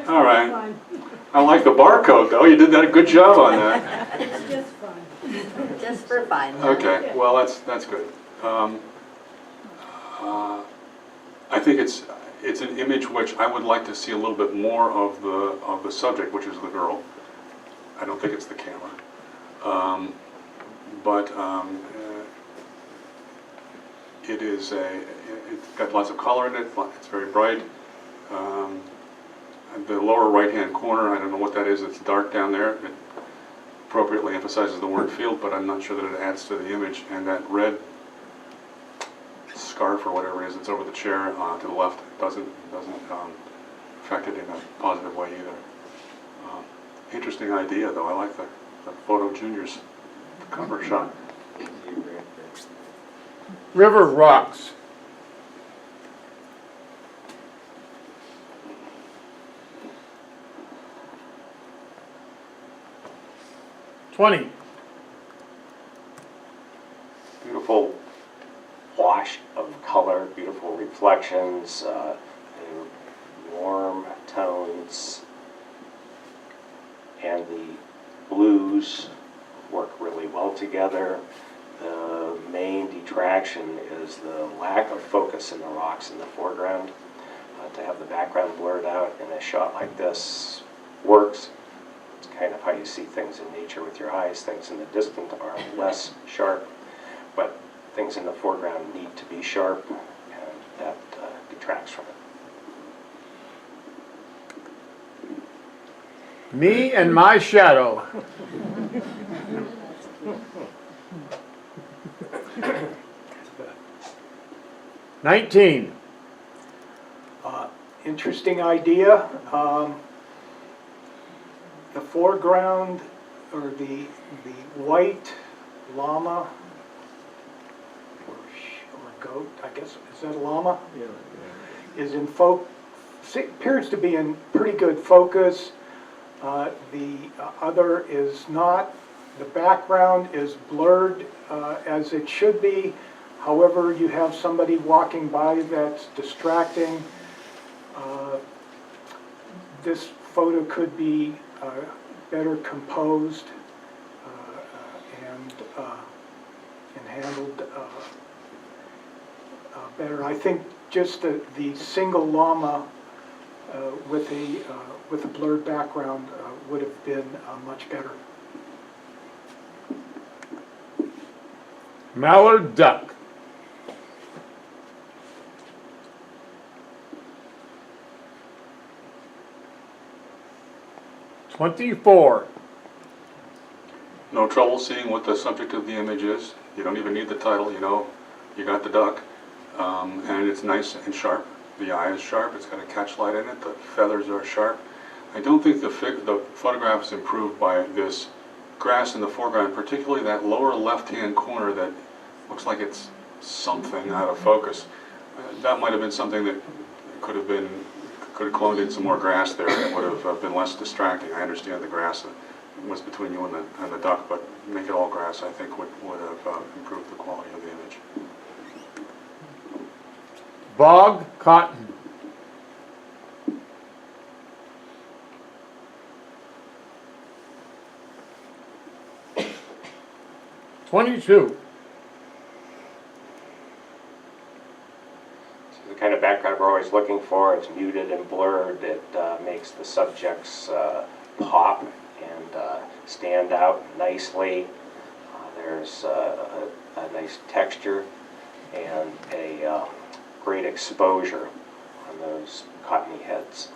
All right. Fun. I like the barcode, though. You did that a good job on that. It's just fun. Just for fun. Okay, well, that's good. I think it's an image which I would like to see a little bit more of the subject, which is the girl. I don't think it's the camera. It's got lots of color in it. It's very bright. The lower right-hand corner, I don't know what that is. It's dark down there. It appropriately emphasizes the word field, but I'm not sure that it adds to the image. And that red scarf or whatever it is that's over the chair to the left doesn't affect it in a positive way either. Interesting idea, though. I like the Photo Juniors cover shot. River rocks. $20. Beautiful wash of color, beautiful reflections, warm tones, and the blues work really well together. The main detraction is the lack of focus in the rocks in the foreground. To have the background blurred out in a shot like this works. It's kind of how you see things in nature with your eyes. Things in the distance are less sharp, but things in the foreground need to be sharp, and that detracts from it. Me and my shadow. $19. Interesting idea. The foreground, or the white llama, or goat, I guess, is that a llama? Yeah. Is in appears to be in pretty good focus. The other is not. The background is blurred as it should be. However, you have somebody walking by that's distracting. This photo could be better composed and handled better. I think just the single llama with a blurred background would have been much better. Mallard duck. $24. No trouble seeing what the subject of the image is. You don't even need the title. You know, you got the duck, and it's nice and sharp. The eye is sharp. It's got a catchlight in it. The feathers are sharp. I don't think the photograph is improved by this grass in the foreground, particularly that lower left-hand corner that looks like it's something out of focus. That might have been something that could have cloned in some more grass there. It would have been less distracting. I understand the grass was between you and the duck, but make it all grass, I think, would have improved the quality of the image. Bog cotton. $22. The kind of background we're always looking for. It's muted and blurred. It makes the subjects pop and stand out nicely. There's a nice texture and a great exposure on those cottony heads.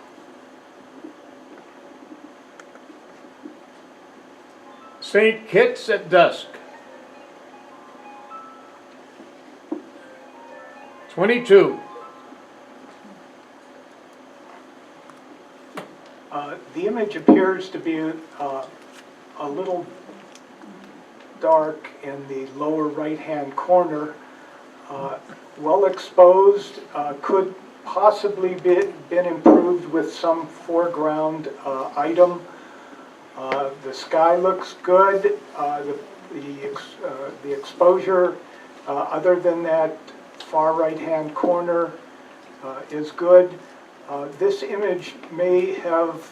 St. Kitts at dusk. 22. The image appears to be a little dark in the lower right-hand corner. Well exposed, could possibly been improved with some foreground item. The sky looks good. The exposure, other than that far right-hand corner, is good. This image may have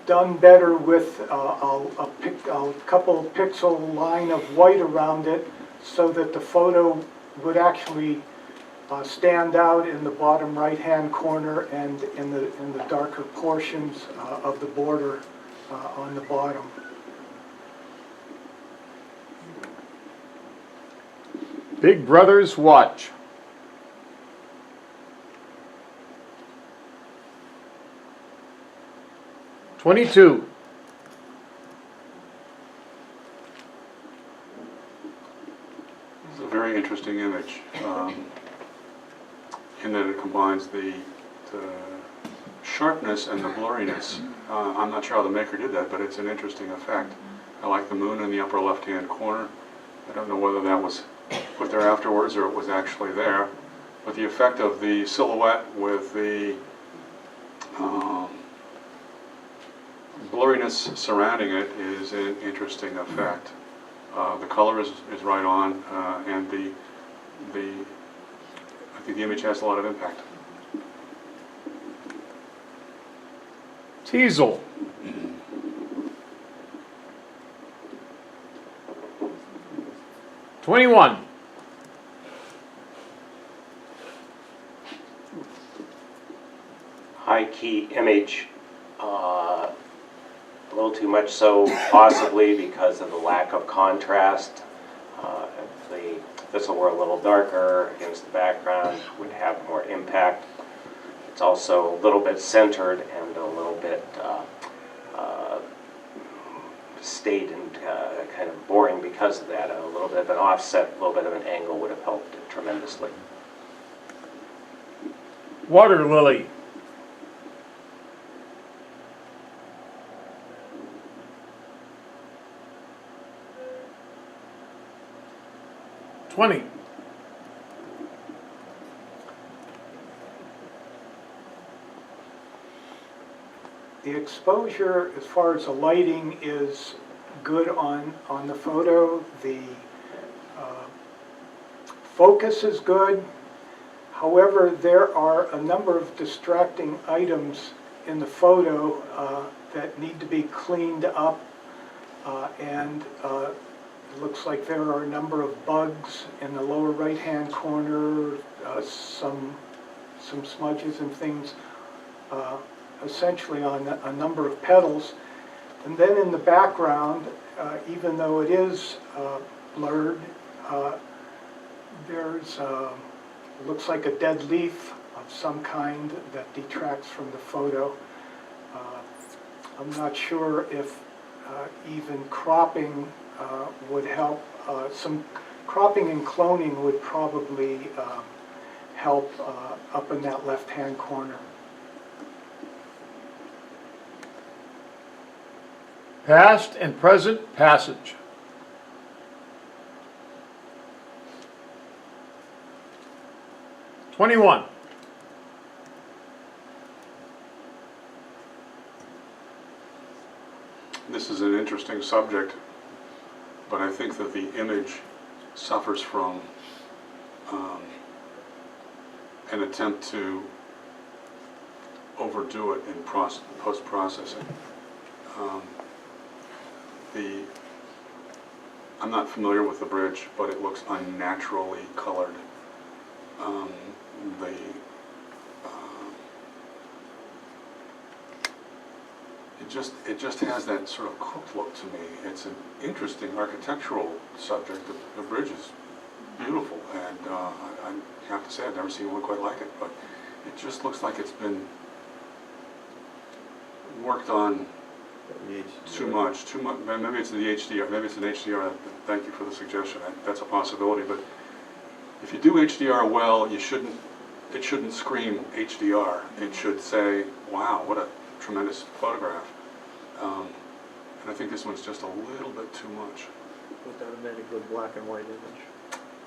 done better with a couple pixel line of white around it so that the photo would actually stand out in the bottom right-hand corner and in the darker portions of the border on the bottom. Big Brother's watch. 22. It's a very interesting image, in that it combines the sharpness and the blurriness. I'm not sure how the maker did that, but it's an interesting effect. I like the moon in the upper left-hand corner. I don't know whether that was put there afterwards or it was actually there, but the effect of the silhouette with the blurriness surrounding it is an interesting effect. The color is right on, and I think the image has a lot of impact. Teasel. 21. High key image, a little too much so possibly because of the lack of contrast. If this were a little darker against the background, would have more impact. It's also a little bit centered and a little bit staid and kind of boring because of that. A little bit of an offset, a little bit of an angle would have helped it tremendously. Water lily. 20. The exposure, as far as the lighting, is good on the photo. The focus is good. However, there are a number of distracting items in the photo that need to be cleaned up, and it looks like there are a number of bugs in the lower right-hand corner, some smudges and things, essentially on a number of petals. And then in the background, even though it is blurred, there's looks like a dead leaf of some kind that detracts from the photo. I'm not sure if even cropping would help. Some cropping and cloning would probably help up in that left-hand corner. Past and present passage. 21. This is an interesting subject, but I think that the image suffers from an attempt to overdo it in post-processing. I'm not familiar with the bridge, but it looks unnaturally colored. It just has that sort of cooked look to me. It's an interesting architectural subject. The bridge is beautiful, and I have to say I've never seen one quite like it, but it just looks like it's been worked on too much. Maybe it's the HDR. Maybe it's an HDR. Thank you for the suggestion. That's a possibility. But if you do HDR well, it shouldn't scream HDR. It should say, "Wow, what a tremendous photograph." And I think this one's just a little bit too much. Would that have made a good black and white image?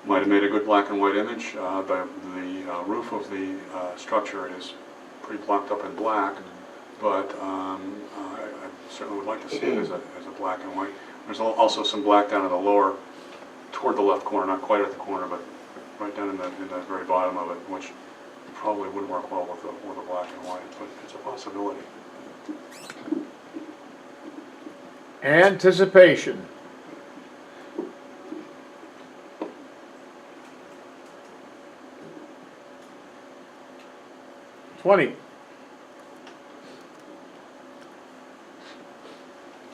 Might have made a good black and white image. The roof of the structure is pretty blocked up in black, but I certainly would like to see it as a black and white. There's also some black down in the lower, toward the left corner, not quite at the corner, but right down in the very bottom of it, which probably wouldn't work well with a black and white, but it's a possibility. Anticipation. Twenty.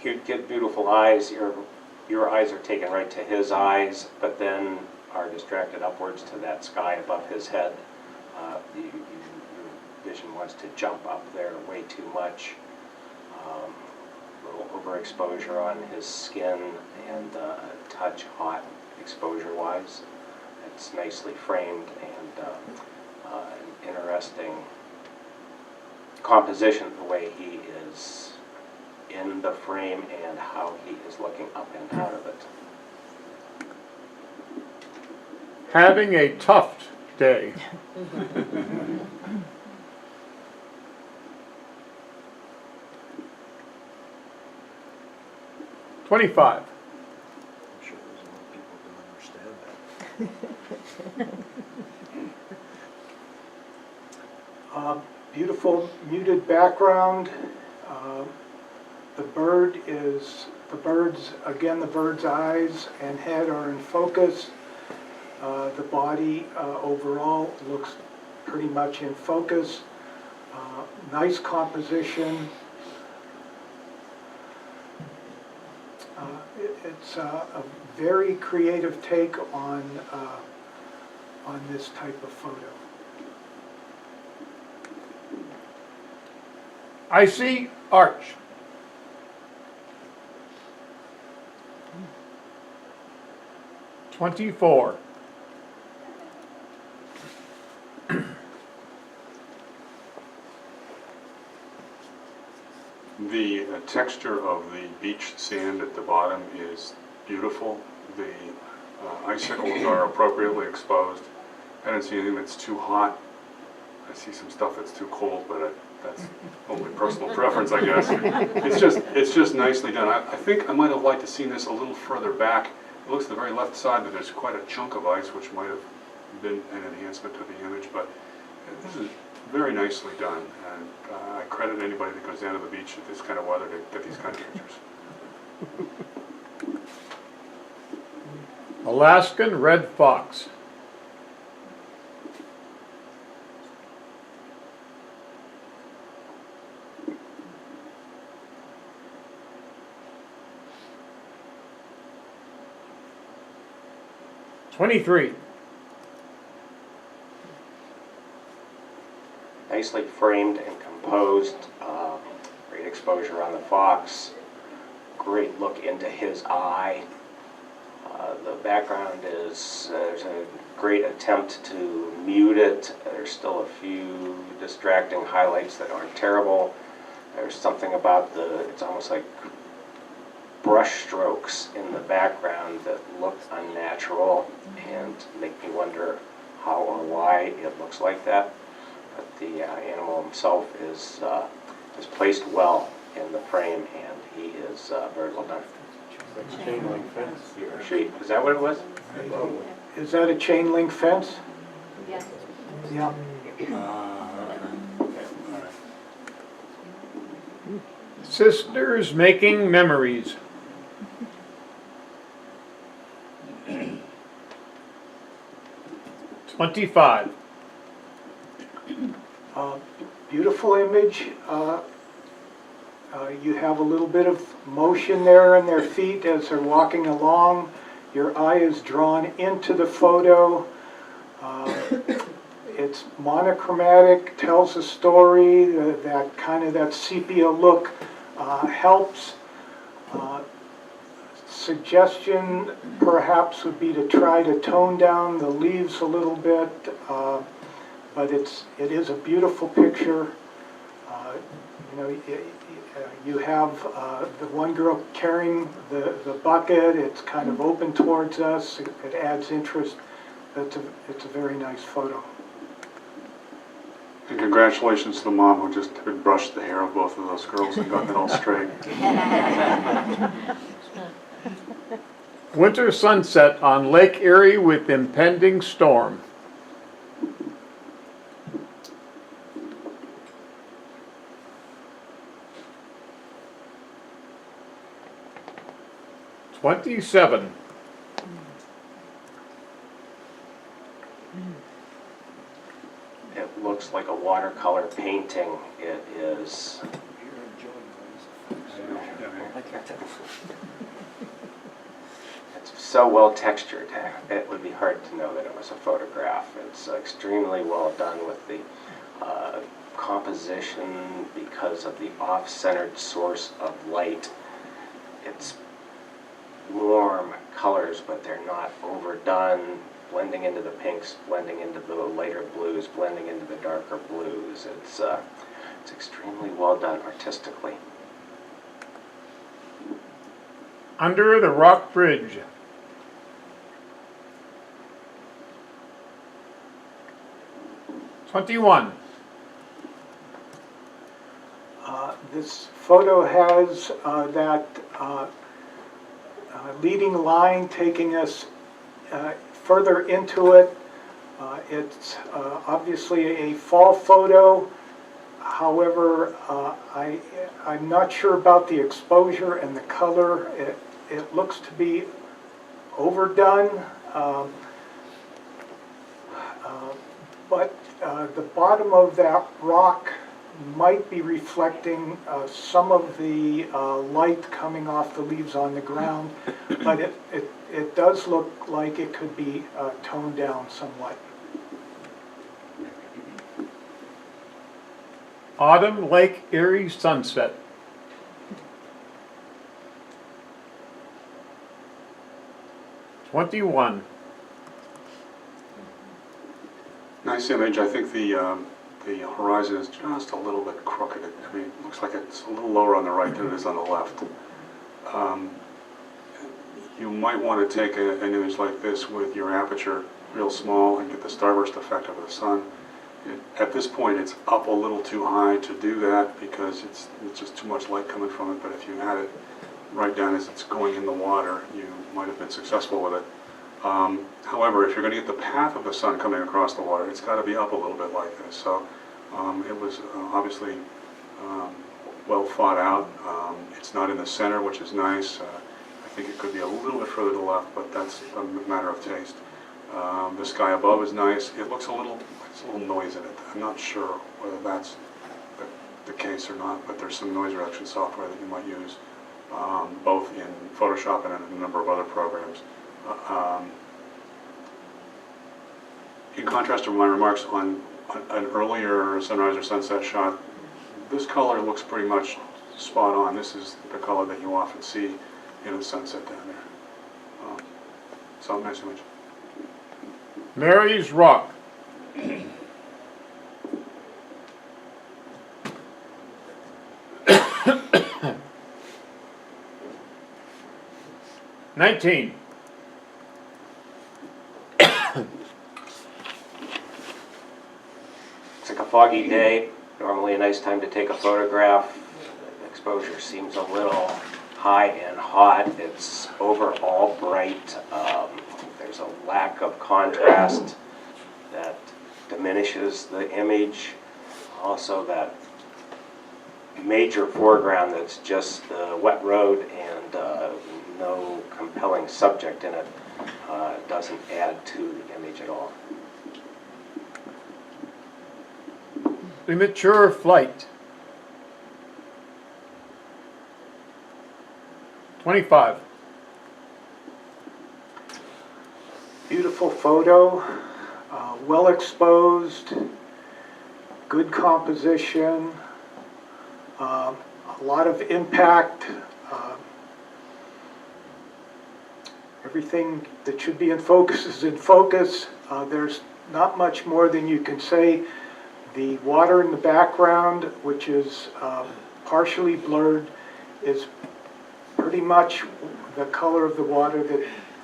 You get beautiful eyes, your eyes are taken right to his eyes, but then are distracted upwards to that sky above his head. Your vision wants to jump up there way too much. A little overexposure on his skin and a touch hot exposure-wise. It's nicely framed and an interesting composition, the way he is in the frame and how he is looking up and out of it. Having a tough day. $25. I'm sure there's a lot of people who don't understand that. Beautiful muted background. The bird's eyes and head are in focus. The body overall looks pretty much in focus. Nice composition. It's a very creative take on this type of photo. I see arch. $24. The texture of the beach sand at the bottom is beautiful. The icicles are appropriately exposed. I don't see anything that's too hot. I see some stuff that's too cold, but that's only personal preference, I guess. It's just nicely done. I think I might have liked to see this a little further back. It looks at the very left side that there's quite a chunk of ice, which might have been an enhancement to the image, but this is very nicely done. And I credit anybody that goes down to the beach at this kind of weather to get these kind of pictures. Alaskan red fox. $23. Nicely framed and composed, great exposure on the fox, great look into his eye. The background is, there's a great attempt to mute it. There's still a few distracting highlights that aren't terrible. There's something about it's almost like brush strokes in the background that look unnatural and make me wonder how or why it looks like that. But the animal himself is placed well in the frame, and he is very well done. Like chain link fence. He or she, is that what it was? Is that a chain link fence? Yes. Yeah. Okay, all right. Sisters making memories. $25. Beautiful image. You have a little bit of motion there in their feet as they're walking along. Your eye is drawn into the photo. It's monochromatic, tells a story. That kind of that sepia look helps. Suggestion perhaps would be to try to tone down the leaves a little bit, but it is a beautiful picture. You have the one girl carrying the bucket. It's kind of open towards us. It adds interest. It's a very nice photo. And congratulations to the mom who just brushed the hair of both of those girls and got it all straight. Winter sunset on Lake Erie with impending storm. 27. It looks like a watercolor painting. It is, it's so well textured, it would be hard to know that it was a photograph. It's extremely well done with the composition because of the off-centered source of light. It's warm colors, but they're not overdone, blending into the pinks, blending into the lighter blues, blending into the darker blues. It's extremely well done artistically. Under the Rock Bridge. 21. This photo has that leading line taking us further into it. It's obviously a fall photo. However, I'm not sure about the exposure and the color. It looks to be overdone. But the bottom of that rock might be reflecting some of the light coming off the leaves on the ground, but it does look like it could be toned down somewhat. Autumn Lake Erie sunset. 21. Nice image. I think the horizon is just a little bit crooked. I mean, it looks like it's a little lower on the right than it is on the left. You might want to take an image like this with your aperture real small and get the starburst effect of the sun. At this point, it's up a little too high to do that because it's just too much light coming from it. But if you had it right down as it's going in the water, you might have been successful with it. However, if you're going to get the path of the sun coming across the water, it's got to be up a little bit like this. So it was obviously well thought out. It's not in the center, which is nice. I think it could be a little bit further to the left, but that's a matter of taste. The sky above is nice. It looks a little noise in it. I'm not sure whether that's the case or not, but there's some noise reduction software that you might use, both in Photoshop and in a number of other programs. In contrast to my remarks on an earlier sunrise or sunset shot, this color looks pretty much spot on. This is the color that you often see in the sunset down there. So nice image. Mary's Rock. 19. It's like a foggy day, normally a nice time to take a photograph. The exposure seems a little high and hot. It's overall bright. There's a lack of contrast that diminishes the image. Also that major foreground that's just the wet road and no compelling subject in it doesn't add to the image at all. Premature flight. 25. Beautiful photo, well exposed, good composition, a lot of impact. Everything that should be in focus is in focus. There's not much more than you can say. The water in the background, which is partially blurred, is pretty much the color of the water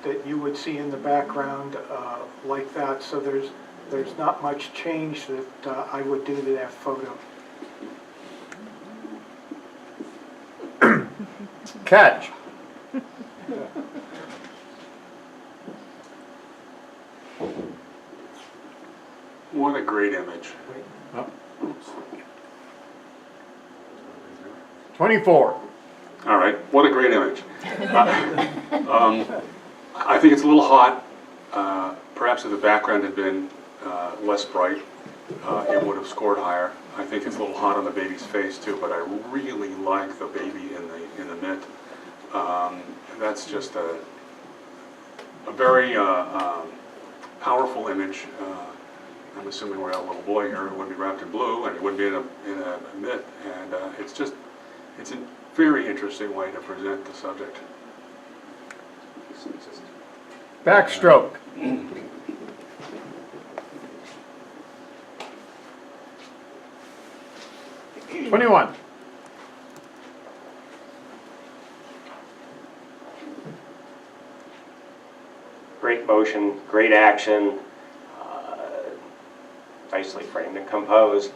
that you would see in the background like that. So there's not much change that I would do to that photo. Catch. What a great image. 24. All right, what a great image. I think it's a little hot. Perhaps if the background had been less bright, it would have scored higher. I think it's a little hot on the baby's face too, but I really like the baby in the mitt. That's just a very powerful image. I'm assuming we have a little boy here who would be wrapped in blue, and he would be in a mitt, and it's a very interesting way to present the subject. Backstroke. 21. Great motion, great action, nicely framed and composed.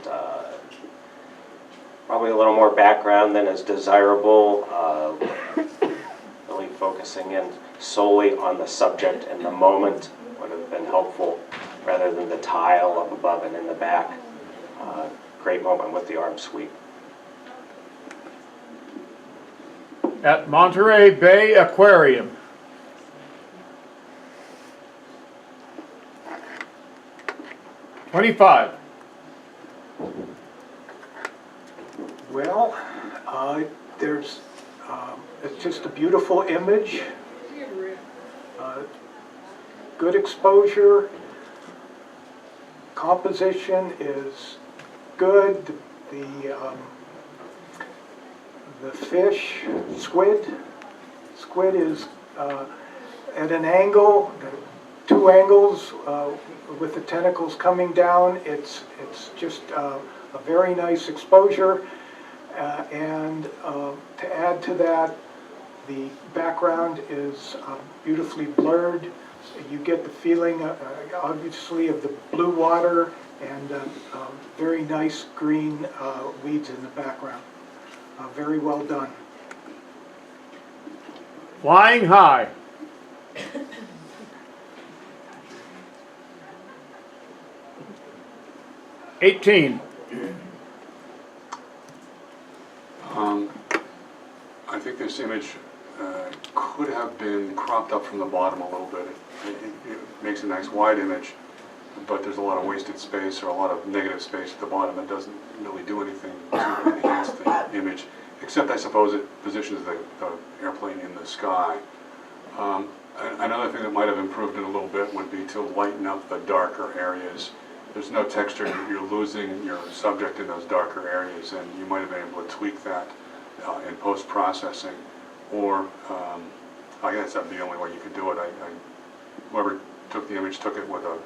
Probably a little more background than is desirable. Really focusing in solely on the subject and the moment would have been helpful rather than the tile up above and in the back. Great moment with the arm sweep. At Monterey Bay Aquarium. 25. Well, it's just a beautiful image. Good exposure. Composition is good. The fish, squid is at an angle, two angles with the tentacles coming down. It's just a very nice exposure. And to add to that, the background is beautifully blurred. So you get the feeling, obviously, of the blue water and very nice green weeds in the background. Very well done. Flying high. 18. I think this image could have been cropped up from the bottom a little bit. It makes a nice wide image, but there's a lot of wasted space or a lot of negative space at the bottom that doesn't really do anything to enhance the image, except I suppose it positions the airplane in the sky. Another thing that might have improved it a little bit would be to lighten up the darker areas. There's no texture, you're losing your subject in those darker areas, and you might have been able to tweak that in post-processing, or I guess that'd be the only way you could do it. Whoever took the image took it with a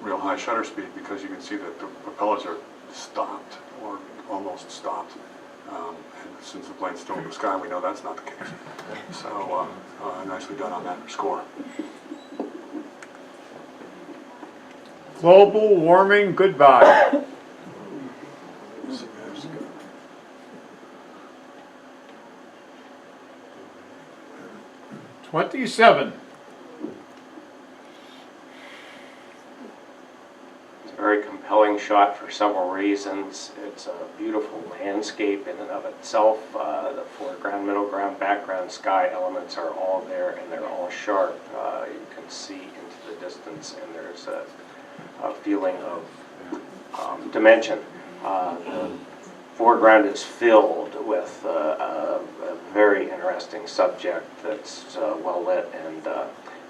real high shutter speed, because you can see that the propellers are stopped, or almost stopped. And since the plane's still in the sky, we know that's not the case. So nicely done on that score. Global warming goodbye. 27. It's a very compelling shot for several reasons. It's a beautiful landscape in and of itself. The foreground, middle ground, background, sky elements are all there, and they're all sharp. You can see into the distance, and there's a feeling of dimension. The foreground is filled with a very interesting subject that's well lit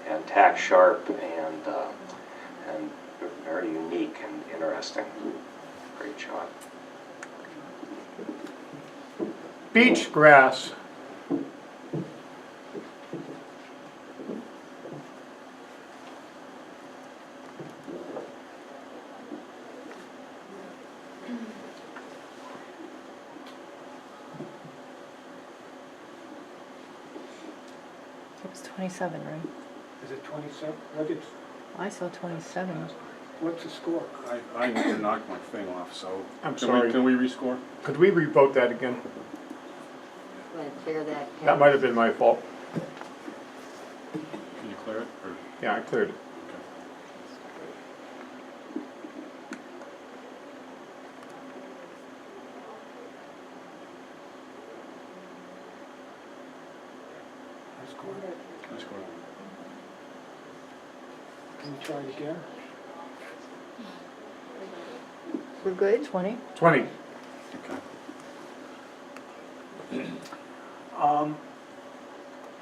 and tack sharp and very unique and interesting. Great shot. Beach grass. It was 27, right? Is it 27? I saw 27. What's the score? I need to knock my thing off, so I'm sorry. Can we rescore? Could we revote that again? Want to clear that? That might have been my fault. Can you clear it? Or? Yeah, I cleared it. Can you try it again? We're good? 20? 20.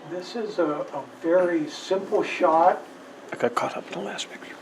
This is a very simple shot. I got caught up in the last picture.